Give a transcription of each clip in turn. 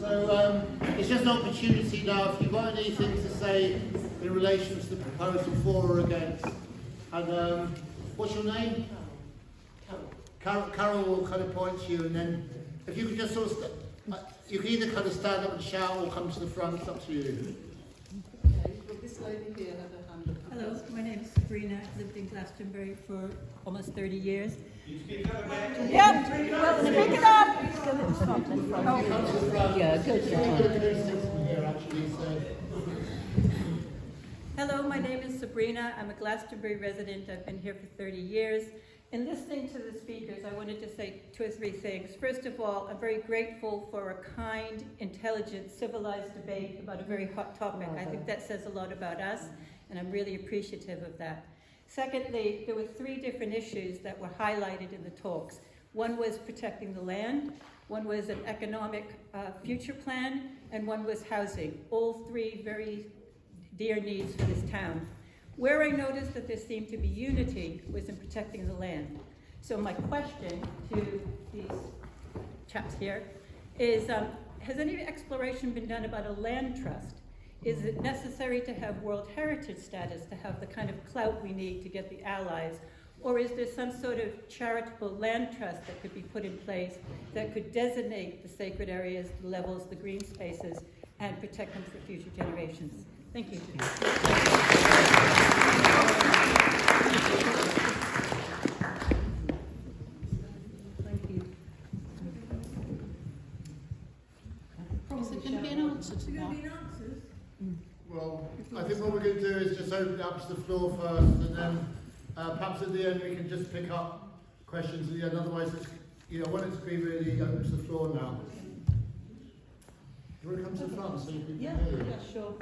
So it's just an opportunity now, if you've got anything to say in relation to the proposal for or against. And what's your name? Carol will kind of point to you, and then if you could just sort of, you can either kind of stand up and shout or come to the front, it's up to you. Okay, well, this lady here had her hand up. Hello, my name is Sabrina. I've lived in Glastonbury for almost 30 years. You speak up again? Yep, well, speak it up! Yeah, go to here actually, so. Hello, my name is Sabrina. I'm a Glastonbury resident. I've been here for 30 years. In listening to the speakers, I wanted to say 2 or 3 things. First of all, I'm very grateful for a kind, intelligent, civilized debate about a very hot topic. I think that says a lot about us, and I'm really appreciative of that. Secondly, there were 3 different issues that were highlighted in the talks. One was protecting the land, one was an economic future plan, and one was housing. All 3 very dear needs for this town. Where I noticed that there seemed to be unity was in protecting the land. So my question to these chaps here is, has any exploration been done about a land trust? Is it necessary to have World Heritage status to have the kind of clout we need to get the allies? Or is there some sort of charitable land trust that could be put in place that could designate the sacred areas, the levels, the green spaces, and protect them for future generations? Thank you. Thank you. Is there going to be an answer to that? Well, I think what we're going to do is just open it up to the floor first, and then perhaps at the end we can just pick up questions at the end. Otherwise, it's, I want it to be really open to the floor now. Do you want to come to the front so you can hear you? Yeah, sure.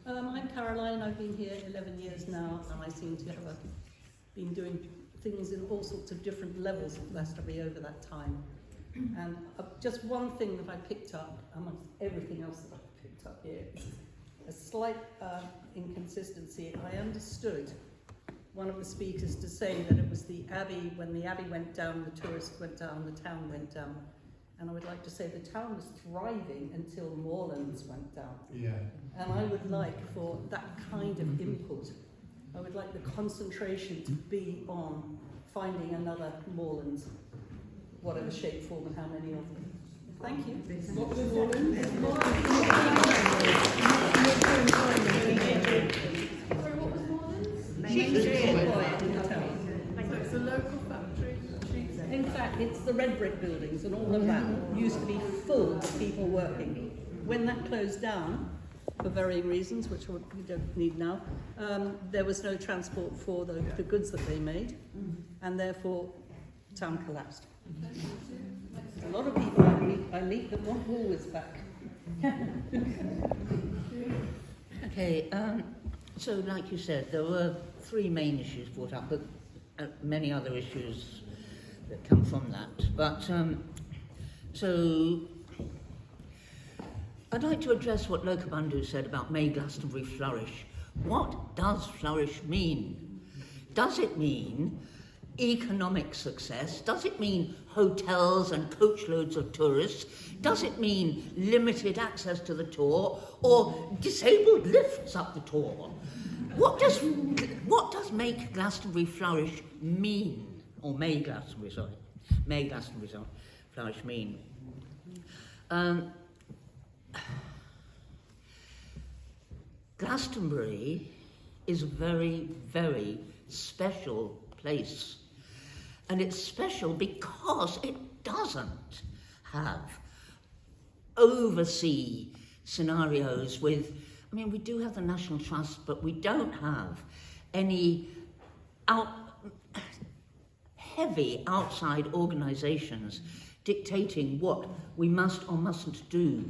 I'm Caroline. I've been here 11 years now, and I seem to have been doing things in all sorts of different levels of Glastonbury over that time. And just one thing that I picked up amongst everything else that I've picked up here is a slight inconsistency. I understood one of the speakers to say that it was the Abbey, when the Abbey went down, the tourists went down, the town went down. And I would like to say the town was thriving until Moorlands went down. Yeah. And I would like for that kind of input, I would like the concentration to be on finding another Moorlands, whatever shape, form, and how many of them. Thank you. What was Moorlands? Sorry, what was Moorlands? It's a local factory. In fact, it's the red brick buildings and all of that used to be full of people working. When that closed down, for varying reasons, which we don't need now, there was no transport for the goods that they made, and therefore town collapsed. A lot of people I meet that want Woolworths back. Okay, so like you said, there were 3 main issues brought up, but many other issues that come from that. But, so, I'd like to address what Lokabandhu said about May Glastonbury flourish. What does flourish mean? Does it mean economic success? Does it mean hotels and coachloads of tourists? Does it mean limited access to the tour or disabled lifts up the tour? What does make Glastonbury flourish mean? Or May Glastonbury flourish mean? Glastonbury is a very, very special place. And it's special because it doesn't have oversea scenarios with, we do have the National Trust, but we don't have any heavy outside organisations dictating what we must or mustn't do.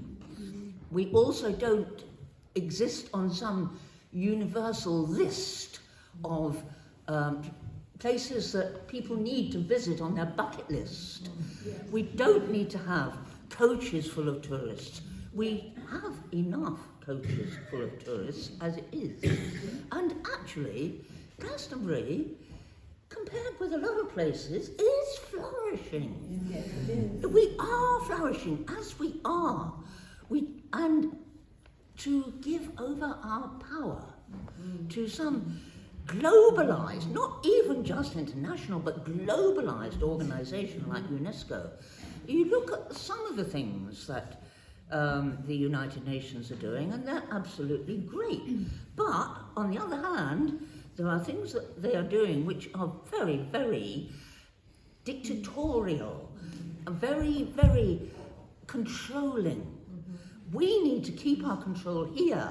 We also don't exist on some universal list of places that people need to visit on their bucket list. We don't need to have coaches full of tourists. We have enough coaches full of tourists as it is. And actually, Glastonbury, compared with a lot of places, is flourishing. We are flourishing as we are. and to give over our power to some globalised, not even just international, but globalised organisation like UNESCO. You look at some of the things that the United Nations are doing, and they're absolutely great. But on the other hand, there are things that they are doing which are very, very dictatorial, very, very controlling. We need to keep our control here,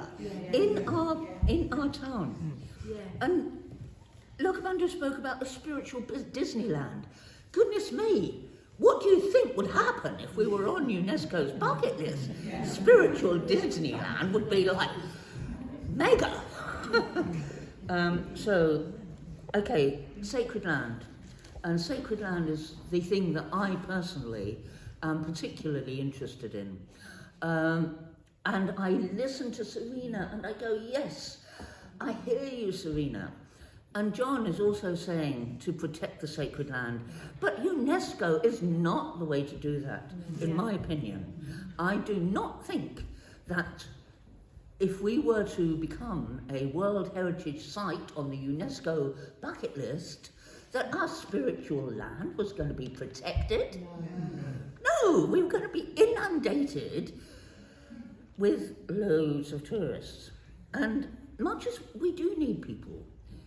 in our town. And Lokabandhu spoke about the spiritual Disneyland. Goodness me, what do you think would happen if we were on UNESCO's bucket list? Spiritual Disneyland would be like mega. Okay, sacred land. And sacred land is the thing that I personally am particularly interested in. And I listen to Serena and I go, yes, I hear you, Serena. And John is also saying to protect the sacred land. But UNESCO is not the way to do that, in my opinion. I do not think that if we were to become a World Heritage Site on the UNESCO bucket list, that our spiritual land was going to be protected. No, we were going to be inundated with loads of tourists. And much as we do need people,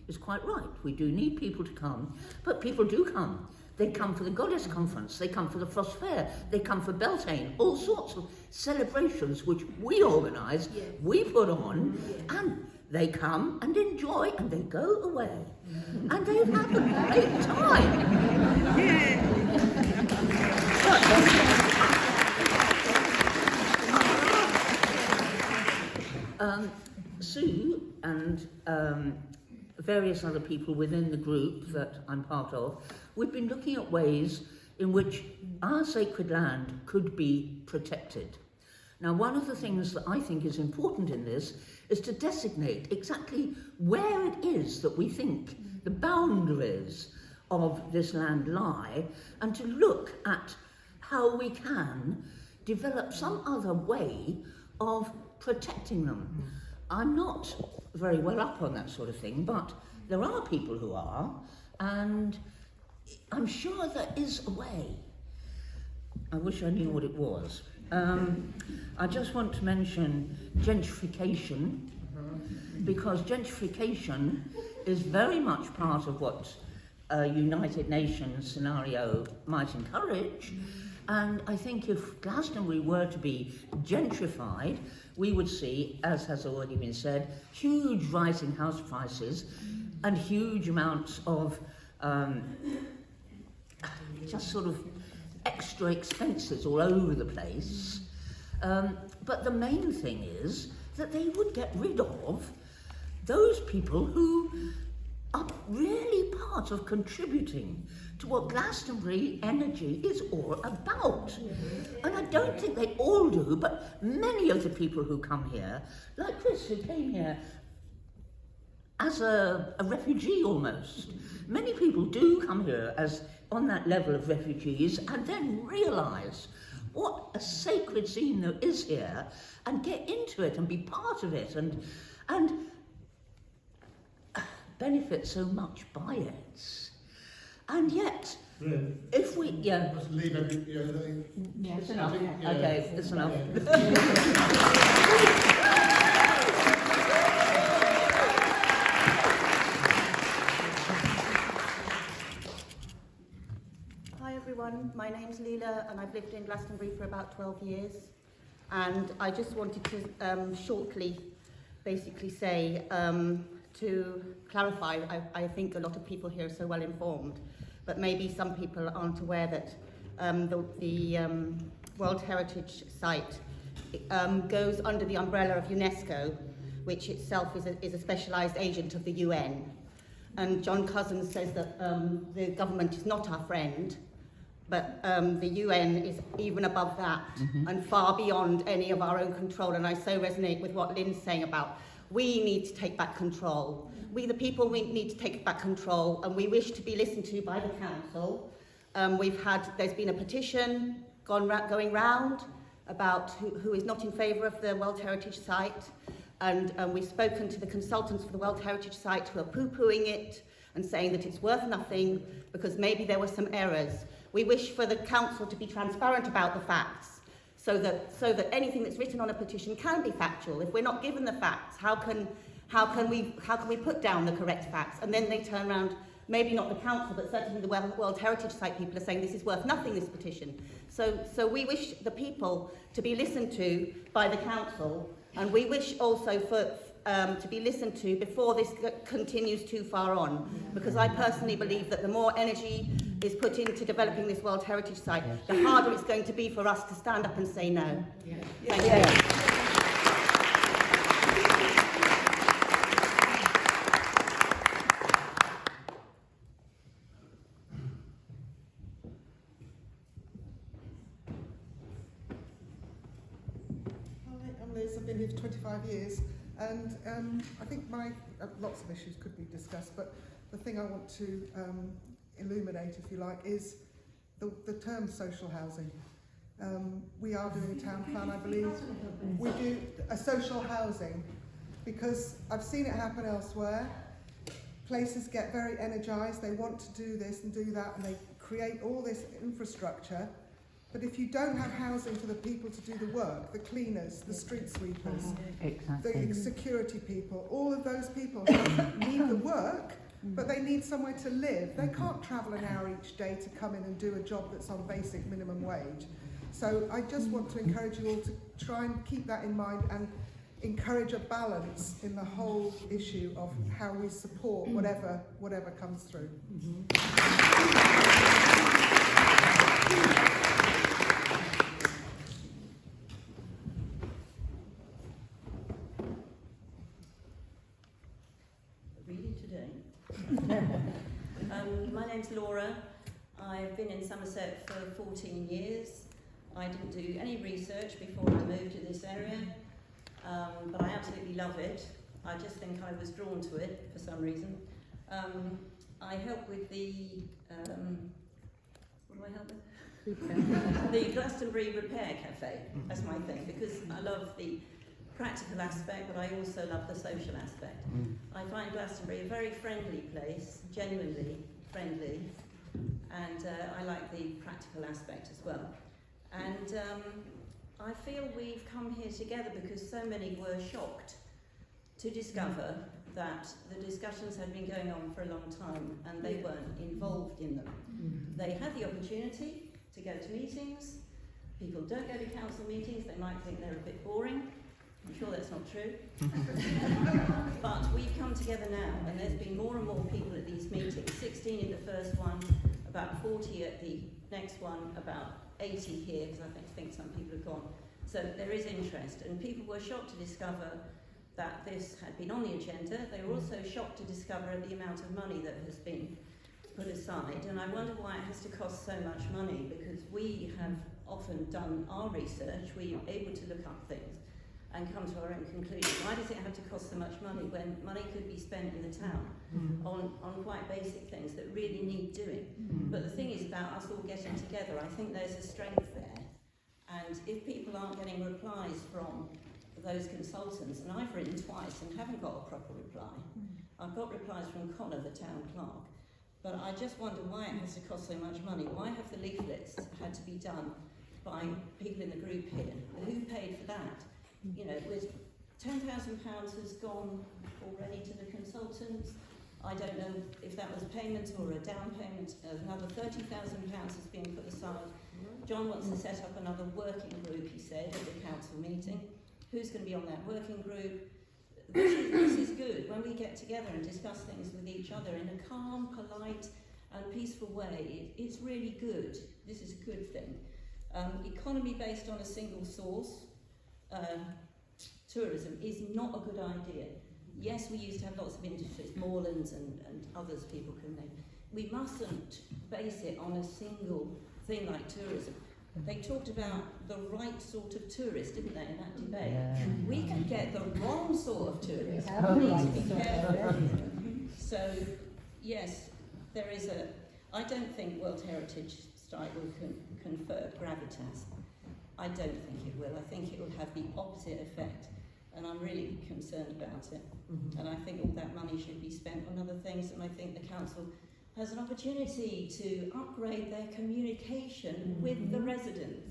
it's quite right, we do need people to come, but people do come. They come for the Goddess Conference, they come for the Frost Fair, they come for Beltane, all sorts of celebrations which we organise, we put on, and they come and enjoy and they go away. And they've had a great time. Sue and various other people within the group that I'm part of, we've been looking at ways in which our sacred land could be protected. Now, one of the things that I think is important in this is to designate exactly where it is that we think the boundaries of this land lie, and to look at how we can develop some other way of protecting them. I'm not very well up on that sort of thing, but there are people who are, and I'm sure there is a way. I wish I knew what it was. I just want to mention gentrification, because gentrification is very much part of what a United Nations scenario might encourage. And I think if Glastonbury were to be gentrified, we would see, as has already been said, huge rising house prices and huge amounts of just sort of extra expenses all over the place. But the main thing is that they would get rid of those people who are really part of contributing to what Glastonbury energy is all about. And I don't think they all do, but many of the people who come here, like Chris, who came here as a refugee almost. Many people do come here as on that level of refugees and then realise what a sacred scene there is here and get into it and be part of it and benefit so much by it. And yet, if we, Just leave every, it's enough. Yeah. Okay, it's enough. Hi everyone, my name's Leela and I've lived in Glastonbury for about 12 years, and I just wanted to shortly basically say to clarify, I think a lot of people here are so well informed, but maybe some people aren't aware that the World Heritage Site goes under the umbrella of UNESCO, which itself is a specialised agent of the UN. And John Cousins says that the government is not our friend, but the UN is even above that and far beyond any of our own control. And I so resonate with what Lynn's saying about we need to take back control. We, the people, we need to take back control, and we wish to be listened to by the council. There's been a petition going round about who is not in favour of the World Heritage Site, and we've spoken to the consultants for the World Heritage Site who are poo-pooing it and saying that it's worth nothing because maybe there were some errors. We wish for the council to be transparent about the facts so that anything that's written on a petition can be factual. If we're not given the facts, how can we put down the correct facts? And then they turn around, maybe not the council, but certainly the World Heritage Site people are saying this is worth nothing, this petition. So we wish the people to be listened to by the council, and we wish also for to be listened to before this continues too far on, because I personally believe that the more energy is put into developing this World Heritage Site, the harder it's going to be for us to stand up and say no. Thank you. I've been here for 25 years, and I think lots of issues could be discussed, but the thing I want to illuminate, if you like, is the term social housing. We are doing a town plan, I believe. We do a social housing because I've seen it happen elsewhere. Places get very energised, they want to do this and do that, and they create all this infrastructure. But if you don't have housing for the people to do the work, the cleaners, the street sweepers, the security people, all of those people need the work, but they need somewhere to live. They can't travel an hour each day to come in and do a job that's on basic minimum wage. So I just want to encourage you all to try and keep that in mind and encourage a balance in the whole issue of how we support whatever comes through. My name's Laura. I've been in Somerset for 14 years. I didn't do any research before I moved to this area, but I absolutely love it. I just think I was drawn to it for some reason. I help with the, what do I help with? The Glastonbury Repair Cafe. That's my thing, because I love the practical aspect, but I also love the social aspect. I find Glastonbury a very friendly place, genuinely friendly, and I like the practical aspect as well. And I feel we've come here together because so many were shocked to discover that the discussions had been going on for a long time and they weren't involved in them. They had the opportunity to go to meetings. People don't go to council meetings, they might think they're a bit boring. I'm sure that's not true. But we've come together now, and there's been more and more people at these meetings. 16 in the first one, about 40 at the next one, about 80 here, because I think some people have gone. So there is interest, and people were shocked to discover that this had been on the agenda. They were also shocked to discover the amount of money that has been put aside, and I wonder why it has to cost so much money, because we have often done our research, we are able to look up things and come to our own conclusion. Why does it have to cost so much money when money could be spent in the town on quite basic things that really need doing? But the thing is about us all getting together. I think there's a strength there. And if people aren't getting replies from those consultants, and I've written twice and haven't got a proper reply. I've got replies from Connor, the town clerk. But I just wonder why it has to cost so much money. Why have the leaflets had to be done by people in the group here? Who paid for that? You know, with £10,000 has gone already to the consultants. I don't know if that was payment or a down payment. Another £30,000 has been put aside. John wants to set up another working group, he said, at the council meeting. Who's going to be on that working group? This is good. When we get together and discuss things with each other in a calm, polite and peaceful way, it's really good. This is a good thing. Economy based on a single source, tourism, is not a good idea. Yes, we used to have lots of industries, moorlands and others people can name. We mustn't base it on a single thing like tourism. They talked about the right sort of tourist, didn't they, in that debate? Yeah. We could get the wrong sort of tourist. We need to be careful. So, yes, there is a... I don't think World Heritage Site will confer gravitas. I don't think it will. I think it will have the opposite effect, and I'm really concerned about it. And I think all that money should be spent on other things, and I think the council has an opportunity to upgrade their communication with the residents.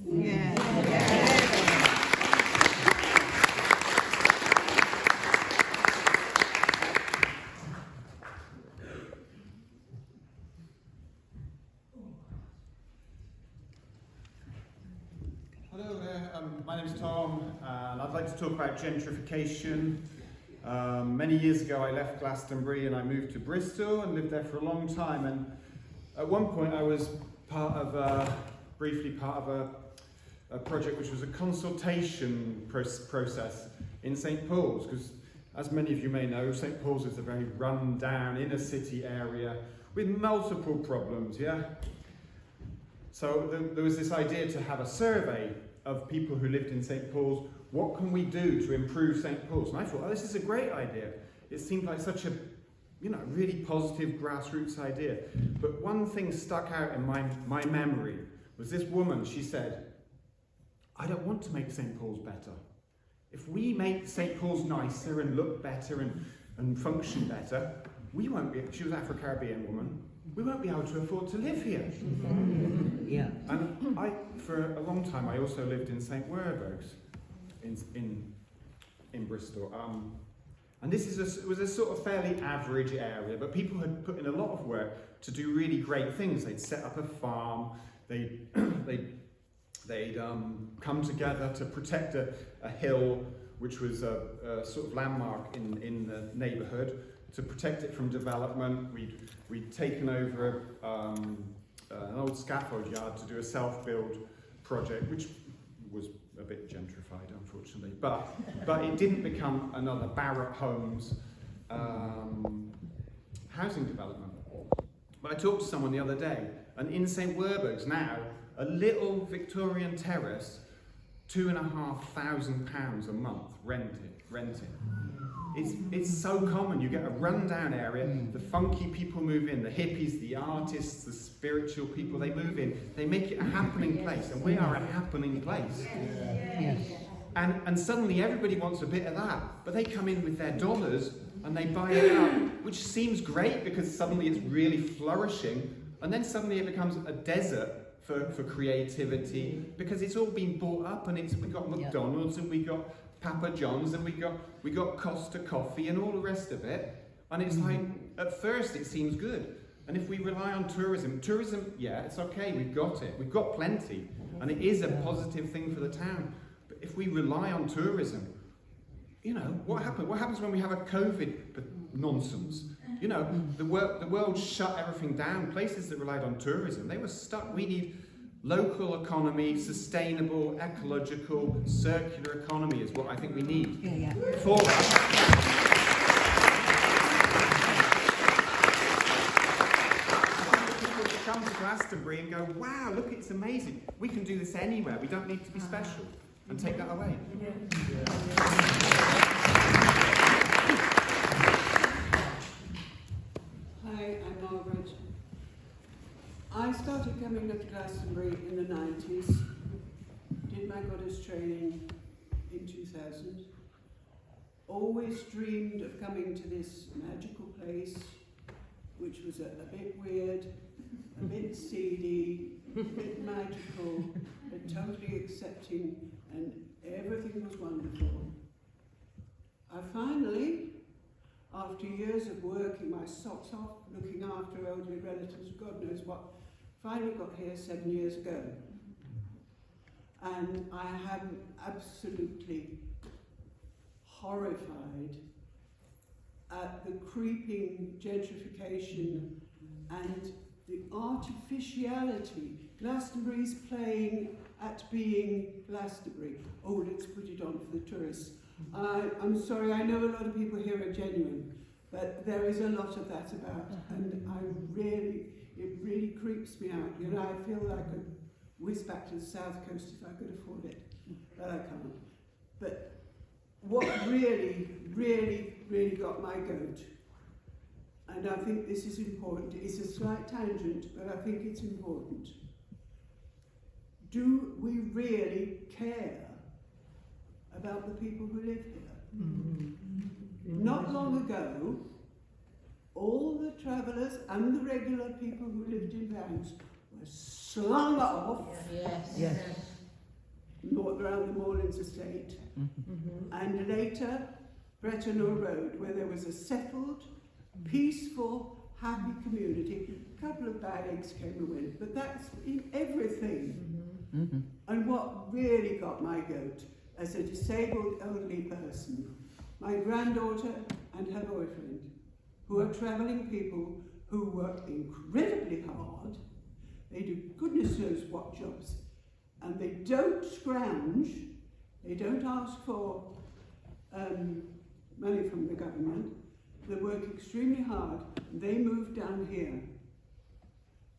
Hello there, my name is Tom, and I'd like to talk about gentrification. Many years ago I left Glastonbury and I moved to Bristol and lived there for a long time, and at one point I was briefly part of a project which was a consultation process in St Paul's, because as many of you may know, St Paul's is a very run-down inner city area with multiple problems, yeah? So there was this idea to have a survey of people who lived in St Paul's. What can we do to improve St Paul's? And I thought, oh, this is a great idea. It seemed like such a, really positive grassroots idea. But one thing stuck out in my memory was this woman. She said, I don't want to make St Paul's better. If we make St Paul's nicer and look better and function better, we won't be, she was an Afro-Caribbean woman, we won't be able to afford to live here. Yeah. And for a long time, I also lived in St Werburgh's in Bristol. And this was a sort of fairly average area, but people had put in a lot of work to do really great things. They'd set up a farm, they'd come together to protect a hill, which was a sort of landmark in the neighbourhood, to protect it from development. We'd taken over an old scaffold yard to do a self-build project, which was a bit gentrified, unfortunately, but it didn't become another Barratt Homes housing development. But I talked to someone the other day, and in St Werburgh's now, a little Victorian terrace, £2,500 a month rented. It's so common. You get a rundown area, the funky people move in, the hippies, the artists, the spiritual people, they move in. They make it a happening place, and we are a happening place. Yes. And suddenly everybody wants a bit of that, but they come in with their dollars and they buy it up, which seems great because suddenly it's really flourishing, and then suddenly it becomes a desert for creativity, because it's all been bought up, and we got McDonald's and we got Papa John's and we got Costa Coffee and all the rest of it, and it's like, at first it seems good. And if we rely on tourism, yeah, it's okay, we've got plenty, and it is a positive thing for the town. But if we rely on tourism, what happens when we have a COVID nonsense? The world shut everything down. Places that relied on tourism, they were stuck. We need local economy, sustainable, ecological, circular economy is what I think we need. For that. Come to Glastonbury and go, wow, look, it's amazing. We can do this anywhere. We don't need to be special, and take that away. Hi, I'm Margaret. I started coming to Glastonbury in the 90s, did my goddess training in 2000, always dreamed of coming to this magical place, which was a bit weird, a bit seedy, a bit magical, but totally accepting, and everything was wonderful. I finally, after years of working my socks off, looking after elderly relatives, God knows what, finally got here 7 years ago. And I am absolutely horrified at the creeping gentrification and the artificiality. Glastonbury's playing at being Glastonbury. Oh, let's put it on for the tourists. I'm sorry, I know a lot of people here are genuine, but there is a lot of that about, and it really creeps me out. I feel like I could whiz back to the south coast if I could afford it, but I can't. But what really, really, really got my goat, and I think this is important, it's a slight tangent, but I think it's important. do we really care about the people who live here? Not long ago, all the travellers and the regular people who lived in vans were slung off Yes. around the Moorlands estate, and later Brettonall Road, where there was a settled, peaceful, happy community. A couple of bad eggs came and went, but that's in everything. And what really got my goat, as a disabled elderly person, my granddaughter and her boyfriend, who are travelling people who work incredibly hard. They do goodness knows what jobs, and they don't scrounge, they don't ask for money from the government. They work extremely hard. They moved down here.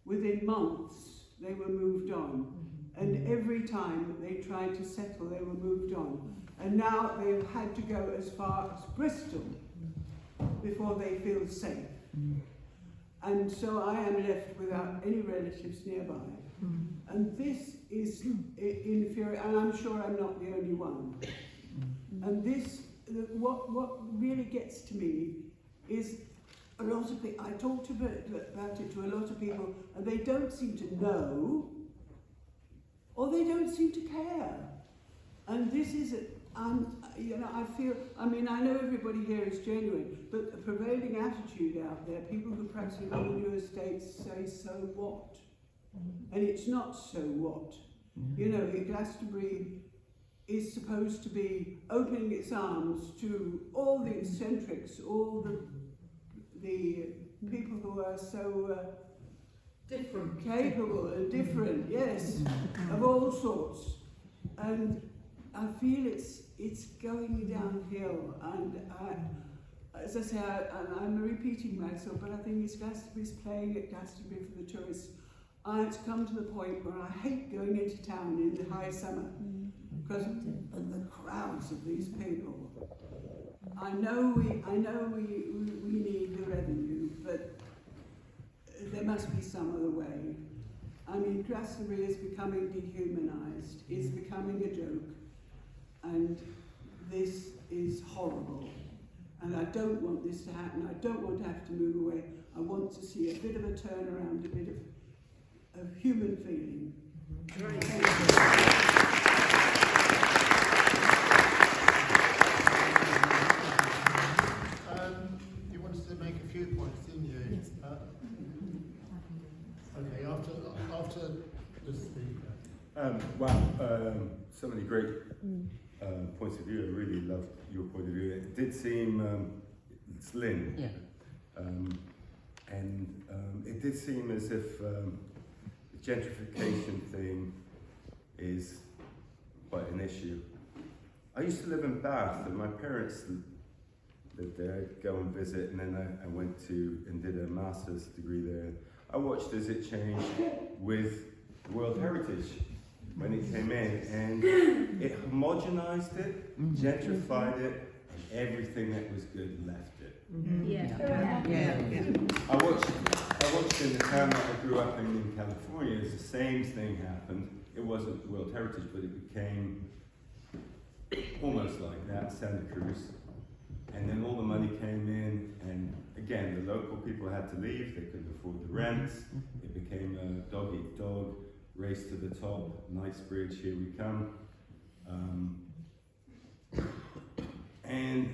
Within months, they were moved on. And every time they tried to settle, they were moved on. And now they've had to go as far as Bristol before they feel safe. And so I am left without any relatives nearby. And this is infuriating, and I'm sure I'm not the only one. And this, what really gets to me is a lot of people, I talked about it to a lot of people, and they don't seem to know, or they don't seem to care. And this is, you know, I feel, I mean, I know everybody here is genuine, but the prevailing attitude out there, people who perhaps live on the new estates say, so what? And it's not so what. You know, Glastonbury is supposed to be opening its arms to all the eccentrics, all the people who are so different, capable and different, yes, of all sorts. And I feel it's going downhill, and as I say, I'm repeating myself, but I think it's Glastonbury's playing at Glastonbury for the tourists. It's come to the point where I hate going into town in the high summer because of the crowds of these people. I know we need the revenue, but there must be some other way. I mean, Glastonbury is becoming dehumanised. It's becoming a joke, and this is horrible. And I don't want this to happen. I don't want to have to move away. I want to see a bit of a turnaround, a bit of human feeling. Great. You wanted to make a few points, didn't you? Yes. Okay, after the speaker. Wow, so many great points of view. I really loved your point of view. It did seem, it's Lynn. Yeah. And it did seem as if the gentrification thing is quite an issue. I used to live in Bath, and my parents lived there. I'd go and visit, and then I went to and did a master's degree there. I watched as it changed with World Heritage when it came in, and it homogenized it, gentrified it, and everything that was good left it. I watched in the town that I grew up in California, the same thing happened. It wasn't World Heritage, but it became almost like that, Santa Cruz. And then all the money came in, and again, the local people had to leave, they couldn't afford the rents. It became a dog-eat-dog, race to the top, Knightsbridge, here we come. And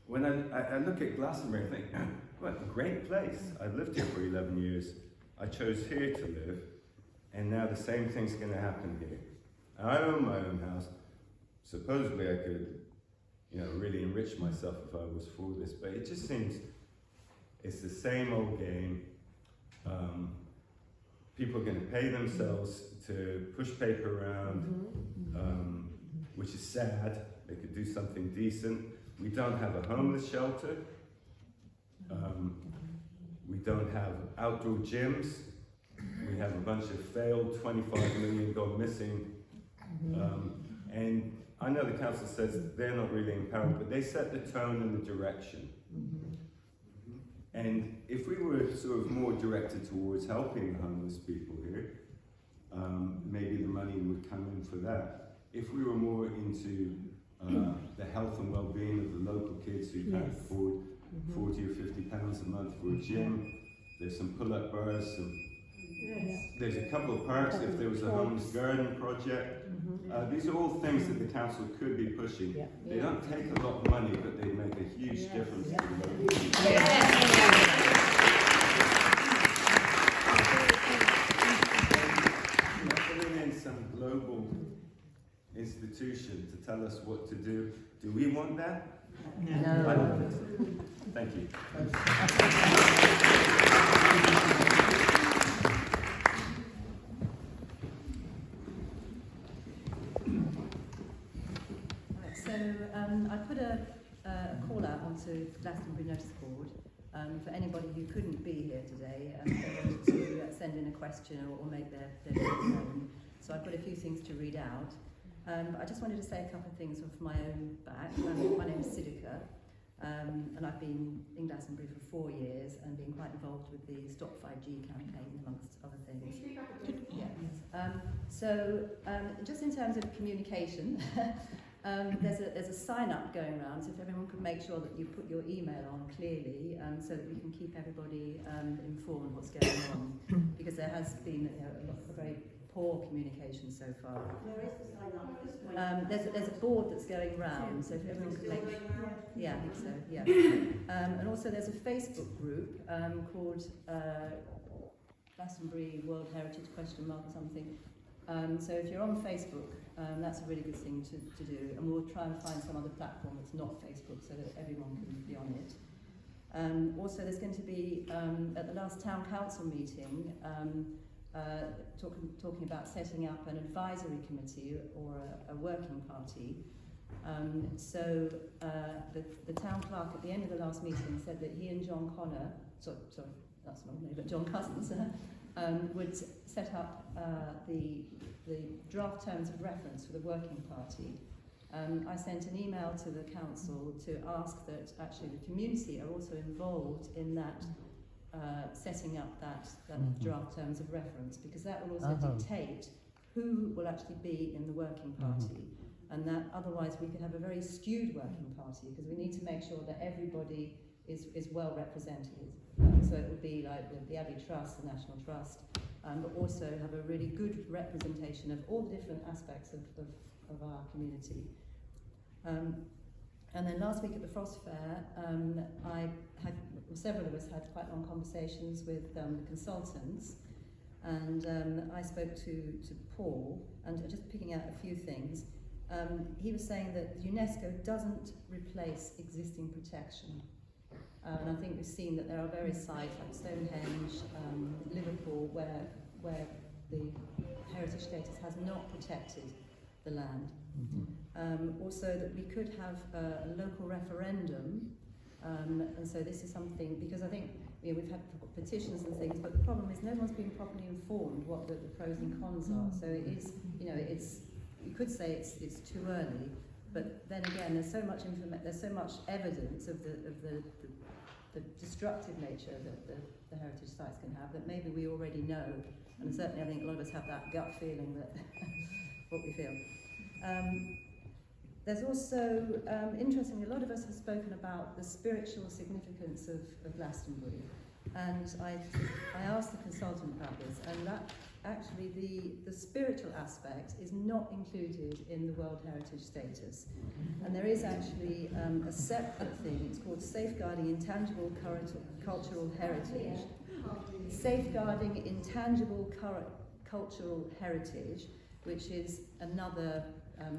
when I look at Glastonbury, I think, what a great place. I've lived here for 11 years. I chose here to live, and now the same thing's going to happen here. I own my own house. Supposedly I could, you know, really enrich myself if I was for this, but it just seems it's the same old game. People are going to pay themselves to push paper around, which is sad. They could do something decent. We don't have a homeless shelter. We don't have outdoor gyms. We have a bunch of failed 25 million gone missing. And I know the council says they're not really empowered, but they set the tone and the direction. And if we were sort of more directed towards helping the homeless people here, maybe the money would come in for that. If we were more into the health and well-being of the local kids who can't afford 40 or 50 pounds a month for a gym, there's some pull-up bars, there's a couple of parks, if there was a homeless garden project. These are all things that the council could be pushing. They don't take a lot of money, but they make a huge difference to the local people. Putting in some global institution to tell us what to do. Do we want that? No. I don't think so. Thank you. So I put a call out onto Glastonbury notice board for anybody who couldn't be here today and wanted to send in a question or make their views known. So I put a few things to read out. But I just wanted to say a couple of things off my own back. My name is Sidika, and I've been in Glastonbury for 4 years and been quite involved with the Stop 5G campaign, amongst other things. Just in terms of communication, there's a sign up going around, so if everyone could make sure that you put your email on clearly so that we can keep everybody informed what's going on, because there has been a very poor communication so far. Where is the sign up at this point? There's a board that's going round, so if everyone could make yeah, I think so, yeah. And also there's a Facebook group called Glastonbury World Heritage ? Or something. So if you're on Facebook, that's a really good thing to do, and we'll try and find some other platform that's not Facebook so that everyone can be on it. Also there's going to be, at the last town council meeting, talking about setting up an advisory committee or a working party. The town clerk at the end of the last meeting said that he and John Connor, sorry, that's not me, but John Cousins, would set up the draft terms of reference for the working party. I sent an email to the council to ask that actually the community are also involved in that setting up that draft terms of reference, because that will also dictate who will actually be in the working party, and that otherwise we could have a very skewed working party, because we need to make sure that everybody is well represented. So it would be like the Abbey Trust, the National Trust, but also have a really good representation of all the different aspects of our community. And then last week at the Frost Fair, several of us had quite long conversations with the consultants, and I spoke to Paul, and just picking out a few things. He was saying that UNESCO doesn't replace existing protection. And I think we've seen that there are various sites like Stonehenge, Liverpool, where the heritage status has not protected the land. Also that we could have a local referendum, and so this is something, because I think we've had petitions and things, but the problem is no one's been properly informed what the pros and cons are. So it is, you could say it's too early, but then again there's so much evidence of the destructive nature that the heritage sites can have that maybe we already know, and certainly I think a lot of us have that gut feeling that what we feel. There's also, interestingly, a lot of us have spoken about the spiritual significance of Glastonbury, and I asked the consultant about this, and that actually the spiritual aspect is not included in the World Heritage status, and there is actually a separate thing. It's called Safeguarding Intangible Cultural Heritage. Safeguarding Intangible Cultural Heritage, which is another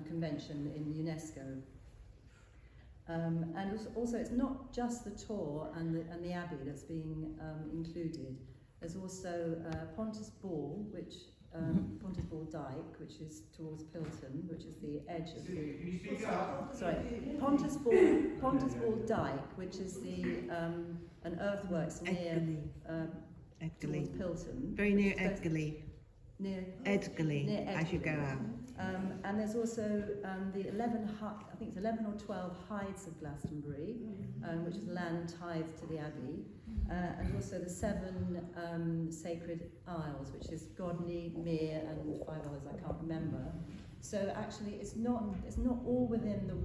convention in UNESCO. And also it's not just the Tor and the Abbey that's being included. There's also Pontus Ball, which Pontus Ball Dyke, which is towards Pilton, which is the edge of the. Sorry, Pontus Ball Dyke, which is the an earthworks near towards Pilton. Very near Edgerley. Near Edgerley, as you go out. And there's also the 11, I think it's 11 or 12 hides of Glastonbury, which is land tithed to the Abbey, and also the 7 sacred isles, which is Godney, Mere, and 5 others I can't remember. So actually, it's not all within the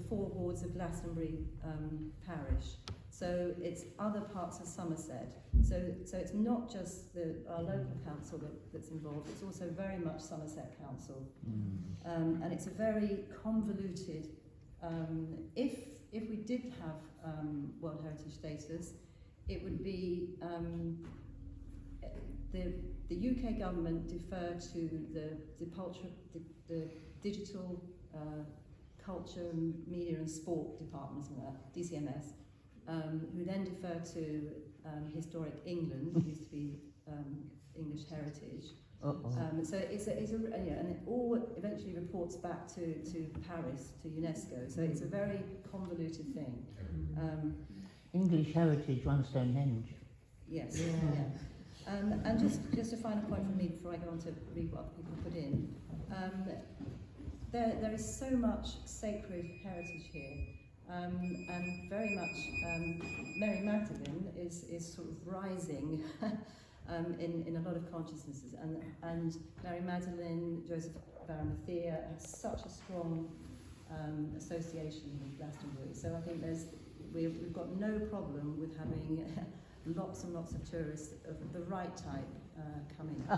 4 wards of Glastonbury parish. So it's other parts of Somerset. So it's not just our local council that's involved, it's also very much Somerset Council. And it's a very convoluted, if we did have World Heritage status, it would be, the UK government defer to the digital culture, media and sport departments, DCMS, who then defer to Historic England, it used to be English Heritage. So it's and it all eventually reports back to Paris, to UNESCO. So it's a very convoluted thing. English heritage runs Stonehenge. Yes. Yeah. And just a final point from me before I go on to read what other people put in. There is so much sacred heritage here. And very much Mary Magdalene is sort of rising in a lot of consciousnesses, and Mary Magdalene, Joseph Arimathea have such a strong association with Glastonbury. So I think we've got no problem with having lots and lots of tourists of the right type coming. So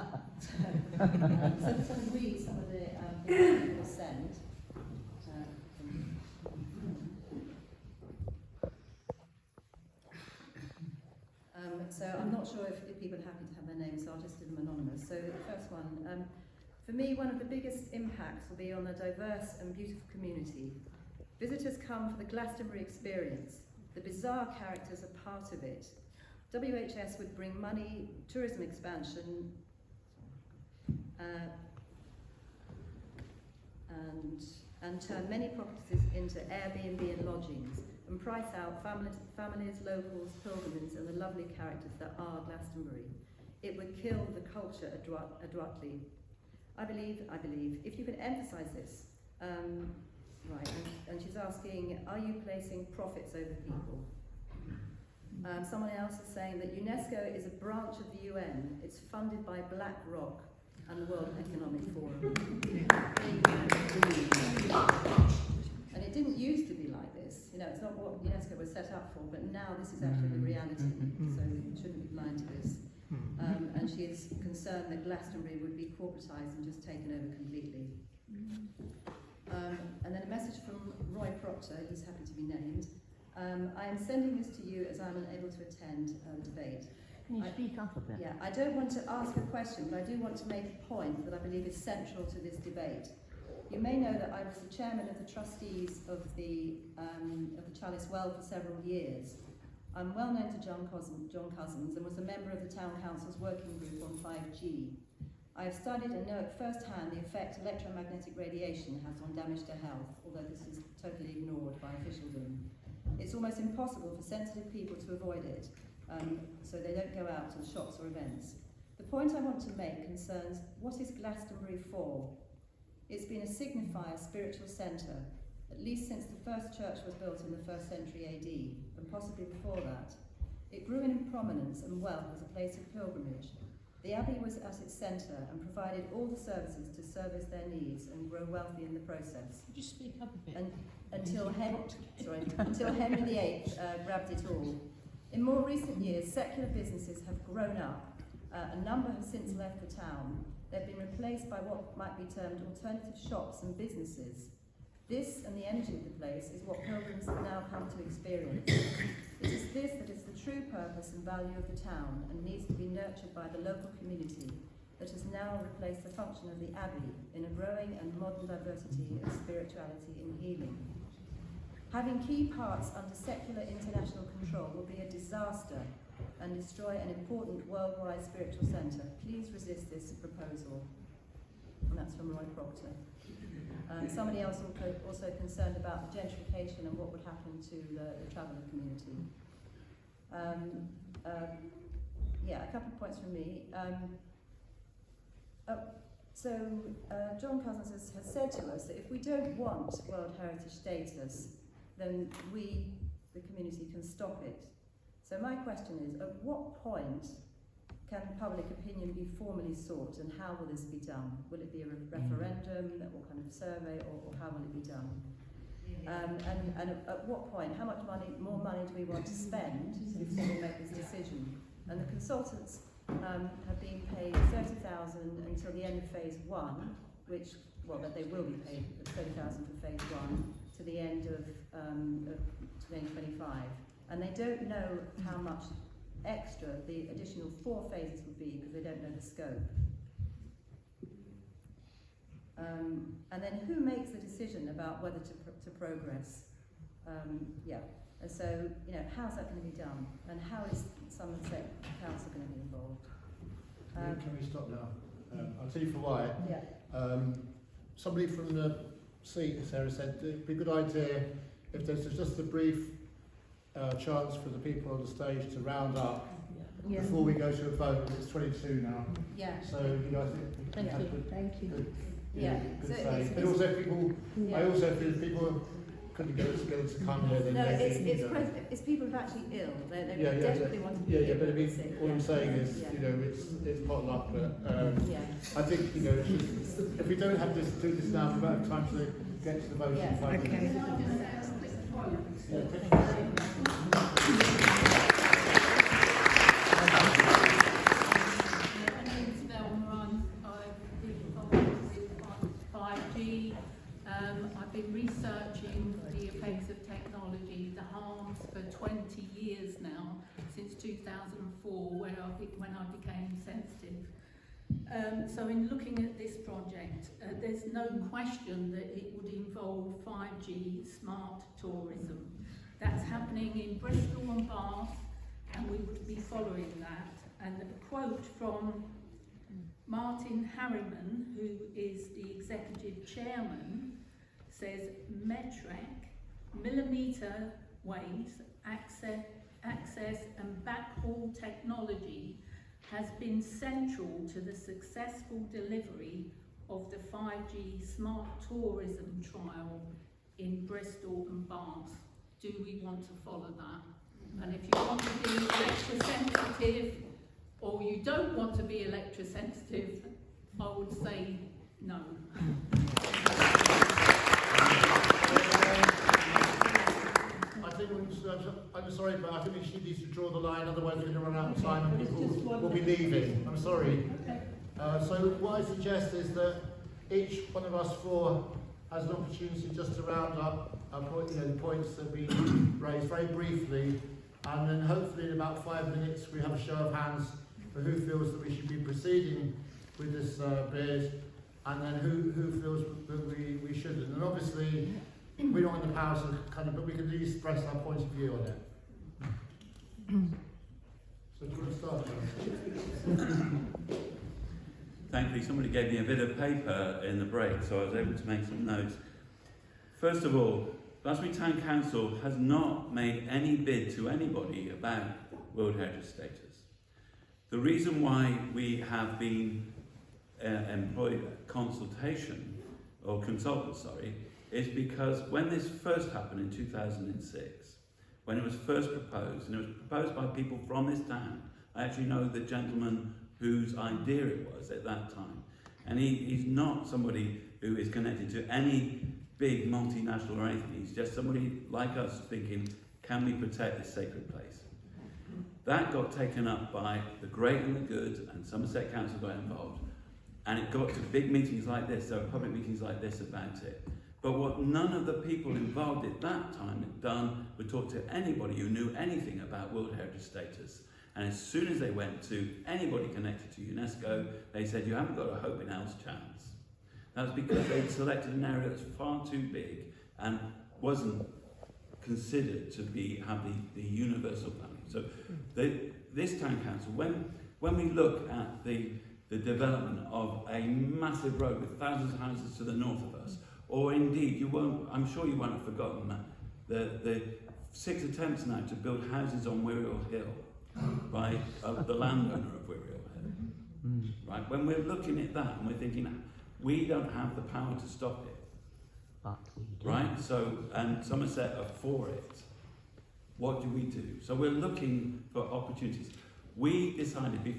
I'm just going to read some of the things that people sent. So I'm not sure if people are happy to have their names, so I'll just do them anonymous. So the first one, for me, one of the biggest impacts will be on a diverse and beautiful community. Visitors come for the Glastonbury experience. The bizarre characters are part of it. WHS would bring money, tourism expansion, and turn many properties into Airbnb and lodgings, and price out families, locals, pilgrims, and the lovely characters that are Glastonbury. It would kill the culture adroitly. I believe, if you can emphasise this, right, and she's asking, are you placing profits over people? Someone else is saying that UNESCO is a branch of the UN. It's funded by BlackRock and the World Economic Forum. And it didn't used to be like this. You know, it's not what UNESCO was set up for, but now this is actually the reality. So we shouldn't be blind to this. And she is concerned that Glastonbury would be corporatised and just taken over completely. And then a message from Roy Proctor, he's happy to be named. I am sending this to you as I'm unable to attend the debate. Can you speak up a bit? Yeah, I don't want to ask a question, but I do want to make a point that I believe is central to this debate. You may know that I was the chairman of the trustees of the Chalice Well for several years. I'm well known to John Cousins and was a member of the Town Council's working group on 5G. I have studied and know at first hand the effect electromagnetic radiation has on damage to health, although this is totally ignored by officialdom. It's almost impossible for sensitive people to avoid it, so they don't go out to the shops or events. The point I want to make concerns what is Glastonbury for? It's been a signifier spiritual centre, at least since the first church was built in the 1st century AD, and possibly before that. It grew in prominence and wealth as a place of pilgrimage. The Abbey was at its centre and provided all the services to service their needs and grow wealthy in the process. Could you speak up a bit? And until Henry VIII grabbed it all. In more recent years, secular businesses have grown up. A number have since left the town. They've been replaced by what might be termed alternative shops and businesses. This and the energy of the place is what pilgrims have now come to experience. It is this that is the true purpose and value of the town and needs to be nurtured by the local community that has now replaced the function of the Abbey in a growing and modern diversity of spirituality and healing. Having key parts under secular international control will be a disaster and destroy an important worldwide spiritual centre. Please resist this proposal. And that's from Roy Proctor. Somebody else also concerned about the gentrification and what would happen to the traveller community. Yeah, a couple of points from me. So John Cousins has said to us that if we don't want World Heritage status, then we, the community, can stop it. So my question is, at what point can public opinion be formally sought, and how will this be done? Will it be a referendum, what kind of survey, or how will it be done? And at what point, how much more money do we want to spend before we make this decision? And the consultants have been paid 30,000 until the end of phase 1, which, well, that they will be paid 30,000 for phase 1 to the end of 2025. And they don't know how much extra the additional 4 phases would be because they don't know the scope. And then who makes the decision about whether to progress? And so, you know, how's that going to be done? And how is Somerset Council going to be involved? Can we stop now? I'll tell you for why. Yeah. Somebody from the seat, Sarah said, it'd be a good idea if there's just a brief chance for the people on the stage to round up before we go to a vote. It's 22 now. Yeah. So, you know, I think Thank you. Good, Yeah. good So say. it's- But also, if people, Yeah. I also feel if people couldn't get together to come here, then No, maybe, you know. it's people who are actually ill. They Yeah, desperately want to be yeah, here. but I mean, sick. all I'm saying Yeah. is, Yeah. you know, it's potluck, but Yeah. I think, you know, if we don't have this, do this now, we won't have time to get to the vote in 5 minutes. My name's Velma. I've been involved with 5G. I've been researching the effects of technology, the harms, for 20 years now, since 2004, when I became sensitive. So in looking at this project, there's no question that it would involve 5G smart tourism. That's happening in Bristol and Bath, and we would be following that. And a quote from Martin Harriman, who is the executive chairman, says, METREC, millimetre waves, access and backhaul technology has been central to the successful delivery of the 5G smart tourism trial in Bristol and Bath. Do we want to follow that? And if you want to be electrosensitive, or you don't want to be electrosensitive, I would say no. I'm sorry, but I think we should need to draw the line, otherwise we're going to run out of time and people will be leaving. I'm sorry. So what I suggest is that each one of us 4 has an opportunity just to round up the points that we raised very briefly, and then hopefully in about 5 minutes we have a show of hands for who feels that we should be proceeding with this bid, and then who feels that we shouldn't. And obviously we're not in the power to but we can at least express our point of view on it. So do you want to start? Thankfully, somebody gave me a bit of paper in the break, so I was able to make some notes. First of all, Glastonbury Town Council has not made any bid to anybody about World Heritage status. The reason why we have been employed consultation, or consultants, is because when this first happened in 2006, when it was first proposed, and it was proposed by people from this town, I actually know the gentleman whose idea it was at that time, and he's not somebody who is connected to any big multinational or anything, he's just somebody like us thinking, can we protect this sacred place? That got taken up by the great and the good, and Somerset Council got involved, and it got to big meetings like this, so public meetings like this about it. But what none of the people involved at that time had done was talk to anybody who knew anything about World Heritage status. And as soon as they went to anybody connected to UNESCO, they said, you haven't got a hope in hell's chance. That was because they'd selected an area that was far too big and wasn't considered to have the universal value. So this town council, when we look at the development of a massive road with thousands of houses to the north of us, or indeed, I'm sure you won't have forgotten that the 6 attempts now to build houses on Wiriel Hill by the landowner of Wiriel Hill. right? When we're looking at that and we're thinking, we don't have the power to stop it, But we do. right? So, and Somerset are for it. What do we do? So we're looking for opportunities. We decided we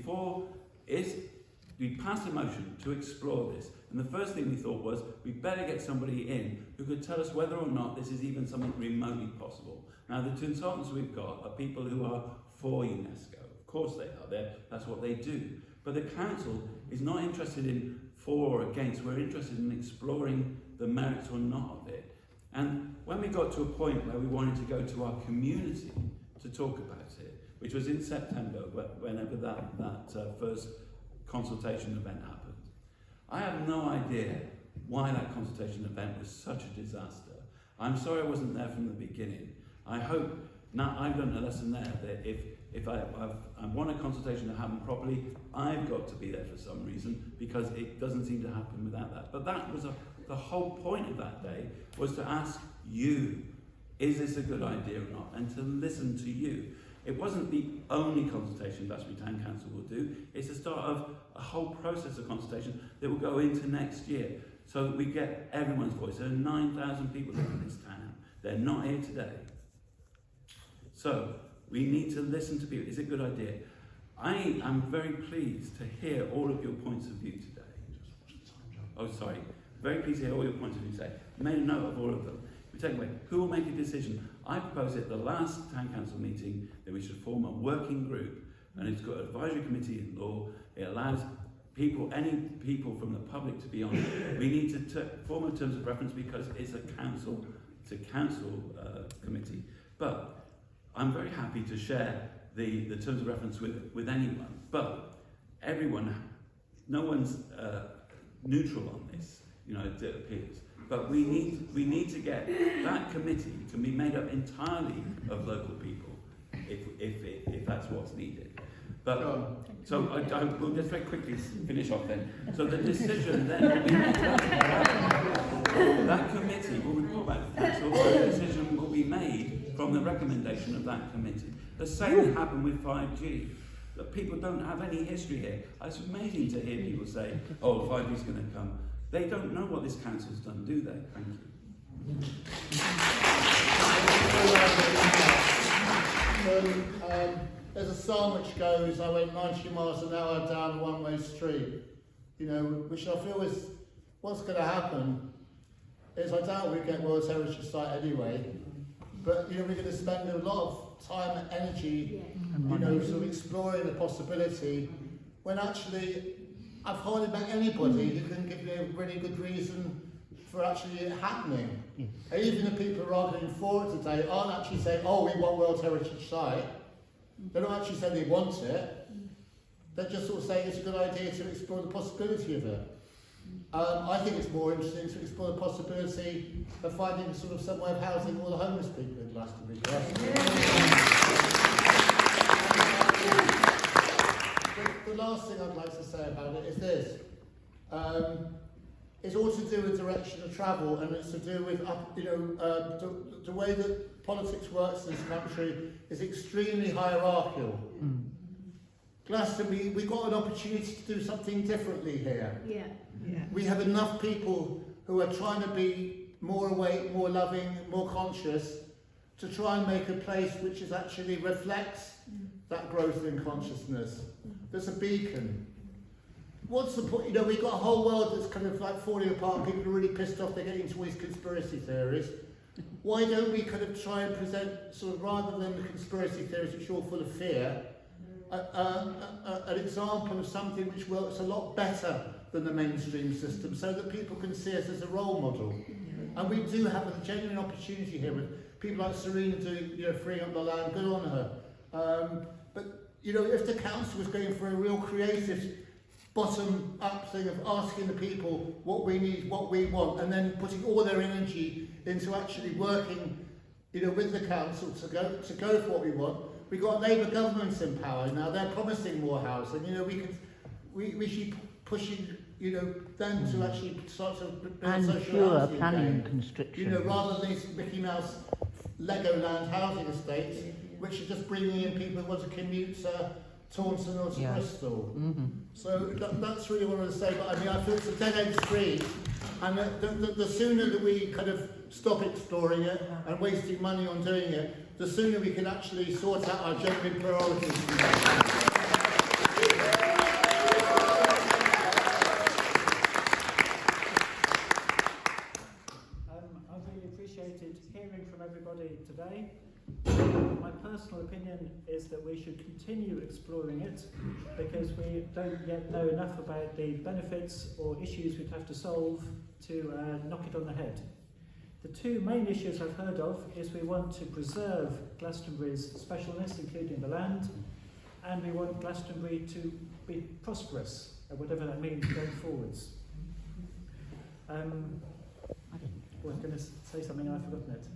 passed a motion to explore this, and the first thing we thought was we better get somebody in who could tell us whether or not this is even something remotely possible. Now the consultants we've got are people who are for UNESCO. Of course they are. That's what they do. But the council is not interested in for or against. We're interested in exploring the merits or not of it. And when we got to a point where we wanted to go to our community to talk about it, which was in September, whenever that first consultation event happened, I have no idea why that consultation event was such a disaster. I'm sorry I wasn't there from the beginning. I hope now I've learned a lesson there that if I want a consultation to happen properly, I've got to be there for some reason, because it doesn't seem to happen without that. But that was the whole point of that day, was to ask you, is this a good idea or not? And to listen to you. It wasn't the only consultation Glastonbury Town Council will do. It's the start of a whole process of consultation that will go into next year, so that we get everyone's voice. There are 9,000 people live in this town. They're not here today. So we need to listen to people. Is it a good idea? I am very pleased to hear all of your points of view today. Oh, sorry. Very pleased to hear all your points of view today. I made a note of all of them. We take away. Who will make a decision? I proposed at the last town council meeting that we should form a working group, and it's got an advisory committee in law. It allows any people from the public to be on it. We need to form a terms of reference because it's a council committee. But I'm very happy to share the terms of reference with anyone. But no one's neutral on this, it appears. But we need to get that committee can be made up entirely of local people, if that's what's needed. But so I will just very quickly finish off then. So the decision then will be made. That committee will report back to the council. The decision will be made from the recommendation of that committee. The same happened with 5G. That people don't have any history here. It's amazing to hear people say, "Oh, 5G is going to come." They don't know what this council's done, do they? Thank you. There's a song which goes, "I went 90 miles an hour down a one-way street," which I feel is what's going to happen is I doubt we get World Heritage Site anyway, but we're going to spend a lot of time and energy, sort of exploring the possibility, when actually I've hardly met anybody who can give you a really good reason for actually it happening. Even the people who are arguing for it today aren't actually saying, "Oh, we want World Heritage Site." They don't actually say they want it. They just sort of say it's a good idea to explore the possibility of it. I think it's more interesting to explore the possibility of finding sort of some way of housing all the homeless people in Glastonbury. The last thing I'd like to say about it is this. It's all to do with direction of travel, and it's to do with, the way that politics works in this country is extremely hierarchical. Glastonbury, we've got an opportunity to do something differently here. We have enough people who are trying to be more awake, more loving, more conscious, to try and make a place which is actually reflects that growth in consciousness. There's a beacon. What's the point? We've got a whole world that's kind of like falling apart. People are really pissed off. They're getting into all these conspiracy theories. Why don't we kind of try and present, sort of, rather than the conspiracy theories which are all full of fear, an example of something which works a lot better than the mainstream system, so that people can see us as a role model. And we do have a genuine opportunity here with people like Serena doing, freeing up the land. Good on her. But if the council was going for a real creative bottom-up thing of asking the people what we need, what we want, and then putting all their energy into actually working, with the council to go for what we want. We've got Labour governments in power now. They're promising more housing. We should pushing, them to actually start to build and social fewer housing planning again. constrictions. Rather than these Mickey Mouse Legoland housing estates, which are just bringing in people who want to commute Taunton or to Yeah. Bristol. Mm-hmm. So that's really what I want to say, but I mean, I feel it's a dead-end street, and the sooner that we kind of stop exploring it and wasting money on doing it, the sooner we can actually sort out our genuine priorities. I've really appreciated hearing from everybody today. My personal opinion is that we should continue exploring it because we don't yet know enough about the benefits or issues we'd have to solve to knock it on the head. The two main issues I've heard of is we want to preserve Glastonbury's specialness, including the land, and we want Glastonbury to be prosperous, whatever that means going forwards. I was going to say something and I've forgotten it.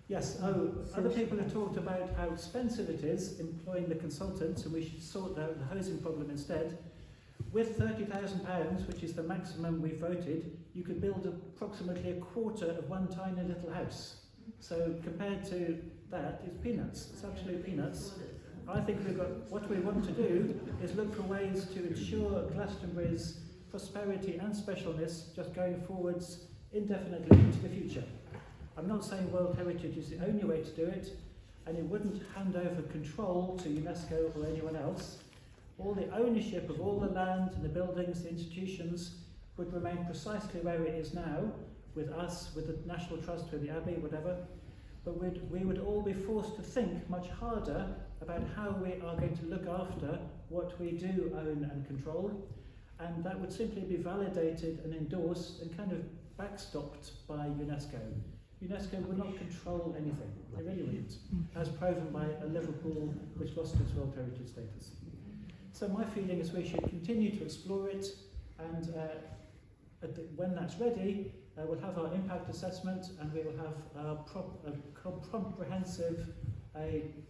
Yes, other people have talked about how expensive it is employing the consultants, and we should sort out the housing problem instead. With £30,000, which is the maximum we've voted, you could build approximately a quarter of one tiny little house. So compared to that, it's peanuts. It's absolute peanuts. I think what we want to do is look for ways to ensure Glastonbury's prosperity and specialness just going forwards indefinitely into the future. I'm not saying World Heritage is the only way to do it, and it wouldn't hand over control to UNESCO or anyone else. All the ownership of all the land and the buildings, the institutions, would remain precisely where it is now, with us, with the National Trust, with the Abbey, whatever. But we would all be forced to think much harder about how we are going to look after what we do own and control, and that would simply be validated and endorsed and kind of backstopped by UNESCO. UNESCO would not control anything, they really wouldn't, as proven by a Liverpool which lost its World Heritage status. So my feeling is we should continue to explore it, and when that's ready, we'll have our impact assessment, and we will have a comprehensive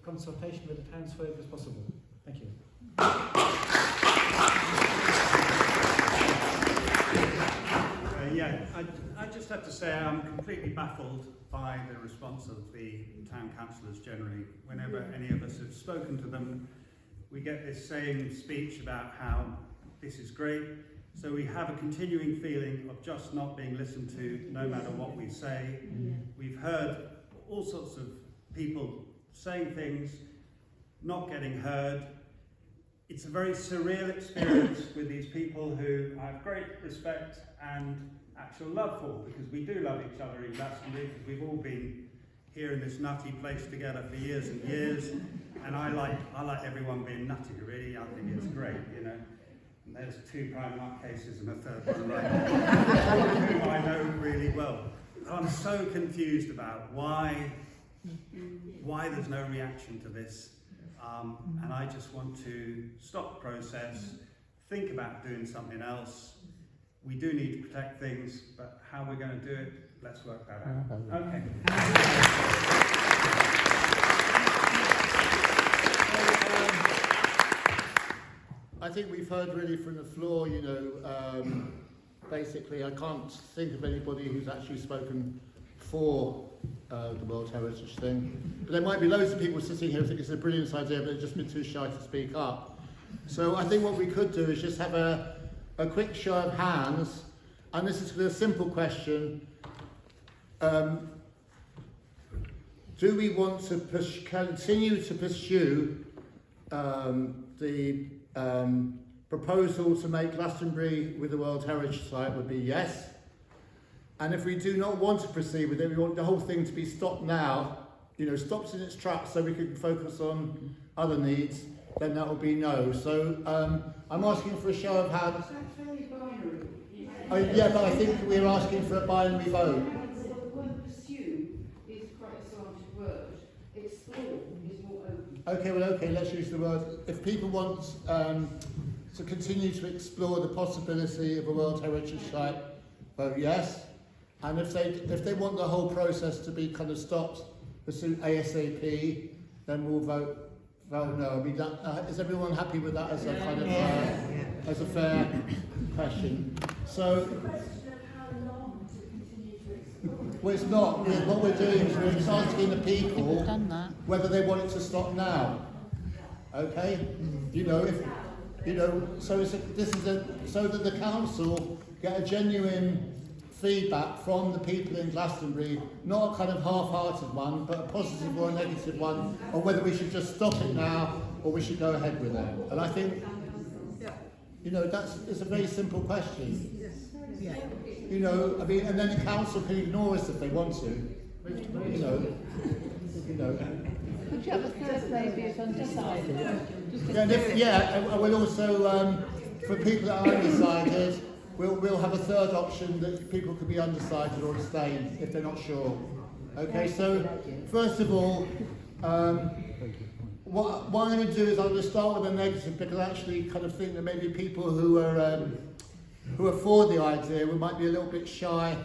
consultation with the townsfolk as possible. Thank you. I just have to say I'm completely baffled by the response of the town councillors generally. Whenever any of us have spoken to them, we get this same speech about how this is great. So we have a continuing feeling of just not being listened to no matter what we say. We've heard all sorts of people saying things, not getting heard. It's a very surreal experience with these people who I have great respect and actual love for, because we do love each other in Glastonbury, because we've all been here in this nutty place together for years and years, and I like everyone being nutty, really. I think it's great, you know. And there's two prime nutcases and a third one right whom I know really well. I'm so confused about why there's no reaction to this, and I just want to stop the process, think about doing something else. We do need to protect things, but how we're going to do it, let's work that out. Okay. I think we've heard really from the floor, you know, basically I can't think of anybody who's actually spoken for the World Heritage thing. But there might be loads of people sitting here who think it's a brilliant idea, but they've just been too shy to speak up. So I think what we could do is just have a quick show of hands, and this is a simple question. Do we want to continue to pursue the proposal to make Glastonbury with the World Heritage Site? Would be yes. And if we do not want to proceed with it, we want the whole thing to be stopped now, you know, stops in its tracks so we can focus on other needs, then that will be no. So I'm asking for a show of hands. Yeah, but I think we're asking for a binary vote. The word pursue is quite a slanted word. Explore is more open. Okay, let's use the word. If people want to continue to explore the possibility of a World Heritage Site, vote yes. And if they want the whole process to be kind of stopped ASAP, then we'll vote no. I mean, is everyone happy with that as a kind of as a fair question? So. It's a question of how long to continue to explore it. Well, it's not. What we're doing is we're asking the people whether they want it to stop now. Okay? You know, so that the council get a genuine feedback from the people in Glastonbury, not a kind of half-hearted one, but a positive or a negative one, on whether we should just stop it now or we should go ahead with it. And I think, it's a very simple question. Yeah. I mean, and then the council can ignore us if they want to. Would you have a third maybe if undecided? And we'll also, for people that are undecided, we'll have a third option that people could be undecided or abstain if they're not sure. Okay, so first of all, what I'm going to do is I'm going to start with a negative, because I actually kind of think that maybe people who are for the idea, we might be a little bit shy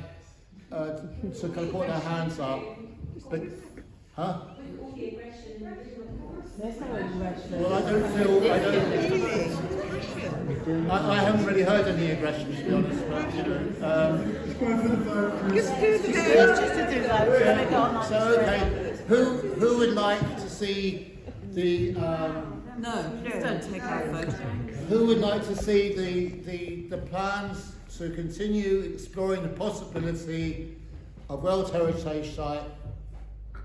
to kind of put their hands up. But, huh? Well, I haven't really heard any aggression, to be honest, but, Just do the vote. So, okay, who would like to see the... No, don't take our vote. Who would like to see the plans to continue exploring the possibility of World Heritage Site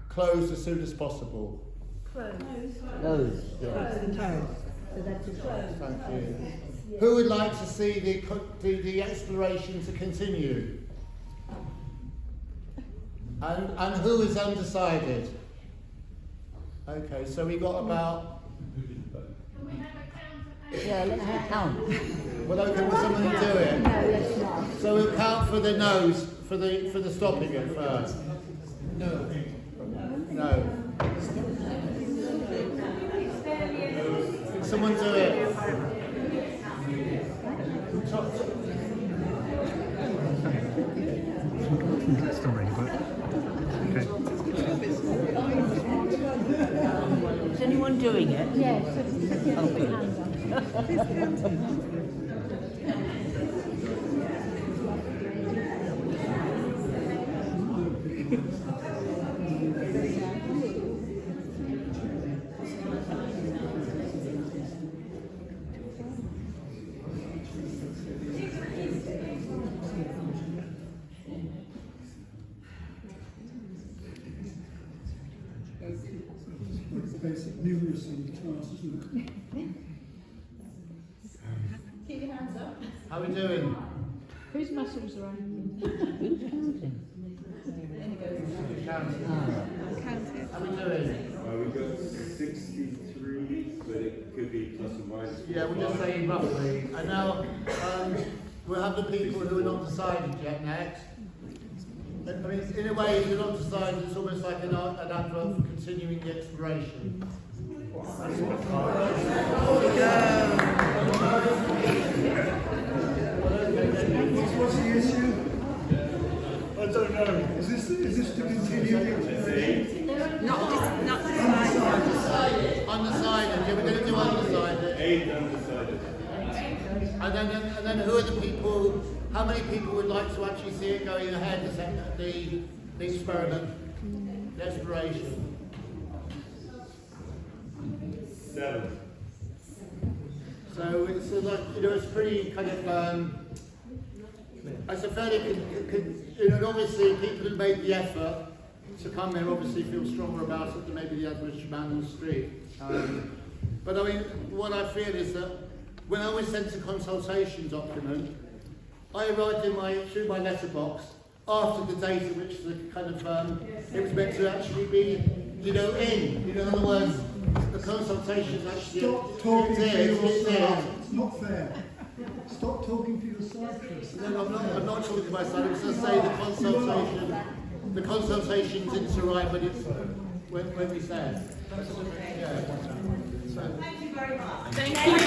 closed as soon as possible? Closed. Yes. Thank you. Who would like to see the exploration to continue? And who is undecided? Okay, so we got about... Yeah, let's count. Well, okay, will someone do it? No, let's not. So we'll count for the no's, for the stopping it first. No. No. Can someone do it? Is anyone doing it? Yes. Basic numeracy class, isn't it? Keep your hands up. How are we doing? Whose muscles are on? How are we doing? We've got 63, but it could be plus or minus. Yeah, we're just saying roughly. And now we'll have the people who are not decided yet next. I mean, in a way, if you're not decided, it's almost like an advert for continuing the exploration. What's the issue? I don't know. Is this to continue the exploration? Not Undecided. Yeah, we're going to do undecided. 8 undecided. And then who are the people? How many people would like to actually see it going ahead? The experiment, the exploration. 7. So it's like it's pretty kind of. It's a fairly, obviously people who made the effort to come there obviously feel stronger about it than maybe the average man on the street. But I mean, what I feel is that when I was sent a consultation document, I arrived through my letterbox after the date at which the kind of it was meant to actually be, in. In other words, the consultation actually. Stop talking for your side. It's not fair. Stop talking for your side, Chris. No, I'm not talking to my side. I was just saying the consultation didn't arrive when we said. Yeah. Thank you very much. Thank you.